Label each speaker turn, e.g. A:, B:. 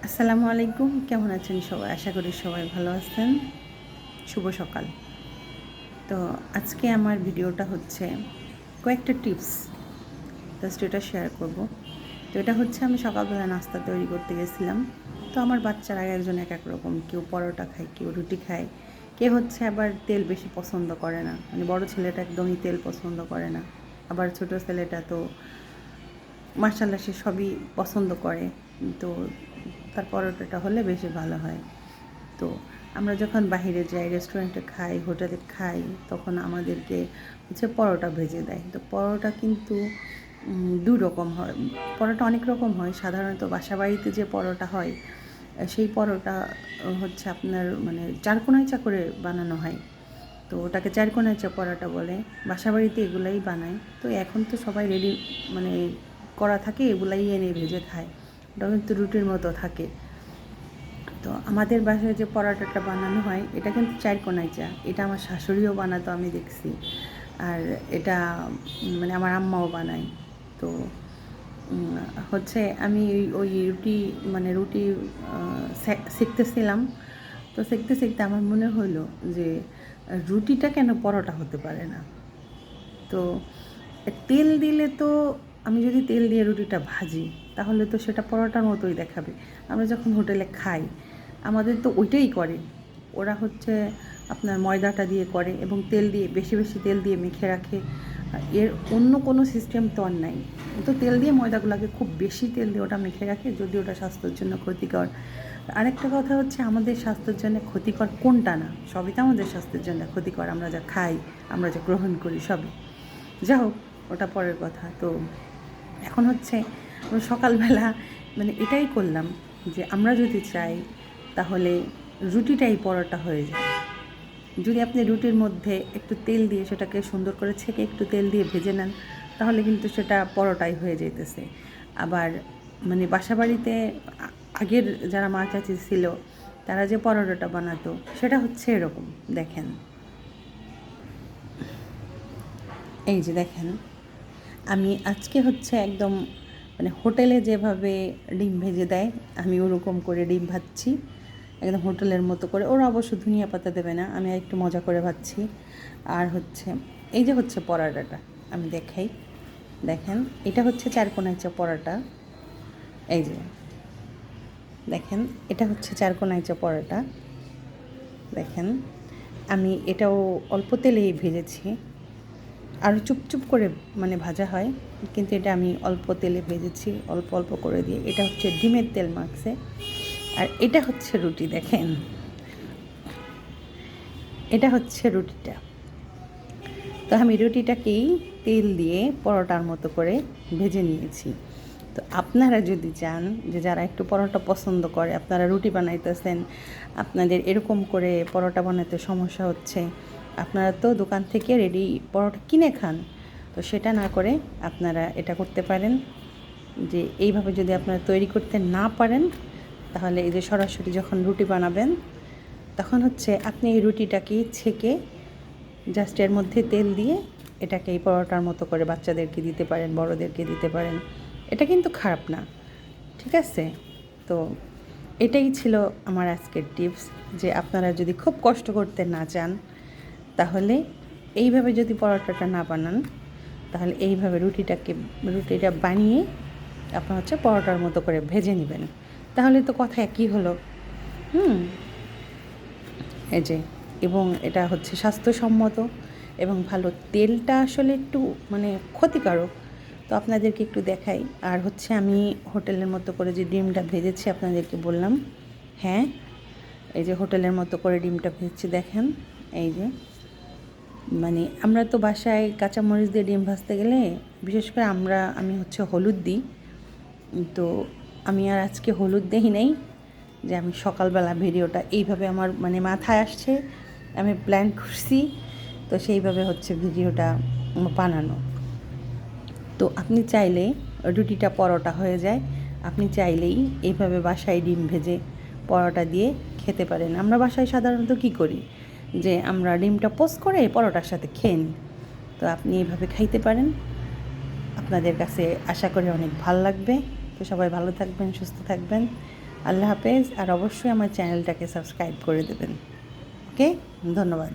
A: আসসালামু আলাইকুম, কেমন আছেন সবাই? আশা করি সবাই ভালো আছেন। শুভ সকাল। তো আজকে আমার ভিডিওটা হচ্ছে কয়েকটা টিপস, জাস্ট এটা শেয়ার করব। তো এটা হচ্ছে আমি সকালবেলা নাস্তা তৈরি করতে গেছিলাম। তো আমার বাচ্চারা একজন এক এক রকম, কেউ পরোটা খায়, কেউ রুটি খায়, কেউ হচ্ছে আবার তেল বেশি পছন্দ করে না, মানে বড় ছেলেটা একদমই তেল পছন্দ করে না, আবার ছোট ছেলেটা তো মাশাআল্লাহ সে সবই পছন্দ করে। তো তার পরোটাটা হলে বেশি ভালো হয়। তো আমরা যখন বাইরে যাই, রেস্টুরেন্টে খাই, হোটেলে খাই, তখন আমাদেরকে হচ্ছে পরোটা ভেজে দেয়। তো পরোটা কিন্তু দু রকম হয়, পরোটা অনেক রকম হয়। সাধারণত বাসাবাড়িতে যে পরোটা হয় সেই পরোটা হচ্ছে আপনার মানে চারকোনাইচা করে বানানো হয়। তো ওটাকে চারকোনাইচা পরোটা বলে। বাসাবাড়িতে এগুলাই বানায়। তো এখন তো সবাই রেডি মানে করা থাকে, এগুলাই এনে ভেজে খায়। ওটা কিন্তু রুটির মতো থাকে। তো আমাদের বাসায় যে পরোটাটা বানানো হয় এটা কিন্তু চারকোনাইচা। এটা আমার শাশুড়িও বানাতো, আমি দেখছি। আর এটা মানে আমার আম্মাও বানায়। তো হচ্ছে আমি ওই রুটি মানে রুটি সেঁকতেছিলাম। তো সেঁকতে সেঁকতে আমার মনে হলো যে রুটিটা কেন পরোটা হতে পারে না। তো তেল দিলে তো, আমি যদি তেল দিয়ে রুটিটা ভাজি তাহলে তো সেটা পরোটার মতোই দেখাবে। আমরা যখন হোটেলে খাই আমাদের তো ওইটাই করে। ওরা হচ্ছে আপনার ময়দাটা দিয়ে করে এবং তেল দিয়ে বেশি বেশি তেল দিয়ে মেখে রাখে। এর অন্য কোনো সিস্টেম তো আর নাই। তো তেল দিয়ে ময়দাগুলোকে খুব বেশি তেল দিয়ে ওটা মেখে রাখে, যদি ওটা স্বাস্থ্যের জন্য ক্ষতিকর। আরেকটা কথা হচ্ছে আমাদের স্বাস্থ্যের জন্য ক্ষতিকর কোনটা না, সবই তো আমাদের স্বাস্থ্যের জন্য ক্ষতিকর। আমরা যা খাই, আমরা যা গ্রহণ করি সবই। যা হোক, ওটা পরের কথা। তো এখন হচ্ছে সকালবেলা মানে এটাই করলাম যে আমরা যদি চাই তাহলে রুটিটাই পরোটা হয়ে যায়। যদি আপনি রুটির মধ্যে একটু তেল দিয়ে সেটাকে সুন্দর করে ছেঁকে একটু তেল দিয়ে ভেজে নেন তাহলে কিন্তু সেটা পরোটাই হয়ে যেতেছে। আবার মানে বাসাবাড়িতে আগের যারা মা চাচি ছিল তারা যে পরোটাটা বানাতো সেটা হচ্ছে এরকম, দেখেন, এই যে দেখেন, আমি আজকে হচ্ছে একদম মানে হোটেলে যেভাবে ডিম ভেজে দেয় আমি ওরকম করে ডিম ভাজছি, একদম হোটেলের মতো করে। ওরা অবশ্য ধনিয়া পাতা দেবে না, আমি একটু মজা করে ভাজছি। আর হচ্ছে এই যে হচ্ছে পরোটাটা আমি দেখাই, দেখেন, এটা হচ্ছে চারকোনাইচা পরোটা। এই যে দেখেন, এটা হচ্ছে চারকোনাইচা পরোটা। দেখেন, আমি এটাও অল্প তেলেই ভেজেছি, আরও চুপচুপ করে মানে ভাজা হয়, কিন্তু এটা আমি অল্প তেলে ভেজেছি, অল্প অল্প করে দিয়ে। এটা হচ্ছে ডিমের তেল মাখছে। আর এটা হচ্ছে রুটি, দেখেন, এটা হচ্ছে রুটিটা। তো আমি রুটিটাকেই তেল দিয়ে পরোটার মতো করে ভেজে নিয়েছি। তো আপনারা যদি চান যে যারা একটু পরোটা পছন্দ করে, আপনারা রুটি বানাইতেছেন, আপনাদের এরকম করে পরোটা বানাতে সমস্যা হচ্ছে, আপনারা তো দোকান থেকে রেডি পরোটা কিনে খান। তো সেটা না করে আপনারা এটা করতে পারেন যে এইভাবে যদি আপনারা তৈরি করতে না পারেন তাহলে এই যে সরাসরি যখন রুটি বানাবেন তখন হচ্ছে আপনি এই রুটিটাকে ছেঁকে জাস্ট এর মধ্যে তেল দিয়ে এটাকে এই পরোটার মতো করে বাচ্চাদেরকে দিতে পারেন, বড়োদেরকে দিতে পারেন। এটা কিন্তু খারাপ না, ঠিক আছে? তো এটাই ছিল আমার আজকের টিপস, যে আপনারা যদি খুব কষ্ট করতে না চান তাহলে এইভাবে যদি পরোটাটা না বানান তাহলে এইভাবে রুটিটা বানিয়ে আপনার হচ্ছে পরোটার মতো করে ভেজে নেবেন, তাহলে তো কথা একই হলো। হুম, এই যে, এবং এটা হচ্ছে স্বাস্থ্যসম্মত এবং ভালো। তেলটা আসলে একটু মানে ক্ষতিকারক, তো আপনাদেরকে একটু দেখাই। আর হচ্ছে আমি হোটেলের মতো করে যে ডিমটা ভেজেছি আপনাদেরকে বললাম, হ্যাঁ, এই যে হোটেলের মতো করে ডিমটা ভেজেছি, দেখেন, এই যে মানে আমরা তো বাসায় কাঁচামরিচ দিয়ে ডিম ভাজতে গেলে বিশেষ করে আমি হচ্ছে হলুদ দিই। তো আমি আর আজকে হলুদ দেই নাই, যে আমি সকালবেলা ভিডিওটা এইভাবে আমার মানে মাথায় আসছে, আমি প্ল্যান করছি, তো সেইভাবে হচ্ছে ভিডিওটা বানানো। তো আপনি চাইলে রুটিটা পরোটা হয়ে যায়, আপনি চাইলেই এইভাবে বাসায় ডিম ভেজে পরোটা দিয়ে খেতে পারেন। আমরা বাসায় সাধারণত কী করি যে আমরা ডিমটা পোস্ট করে পরোটার সাথে খেয়ে নিই। তো আপনি এইভাবে খাইতে পারেন, আপনাদের কাছে আশা করি অনেক ভালো লাগবে। তো সবাই ভালো থাকবেন, সুস্থ থাকবেন। আল্লাহ হাফেজ। আর অবশ্যই আমার চ্যানেলটাকে সাবস্ক্রাইব করে দেবেন। ওকে, ধন্যবাদ।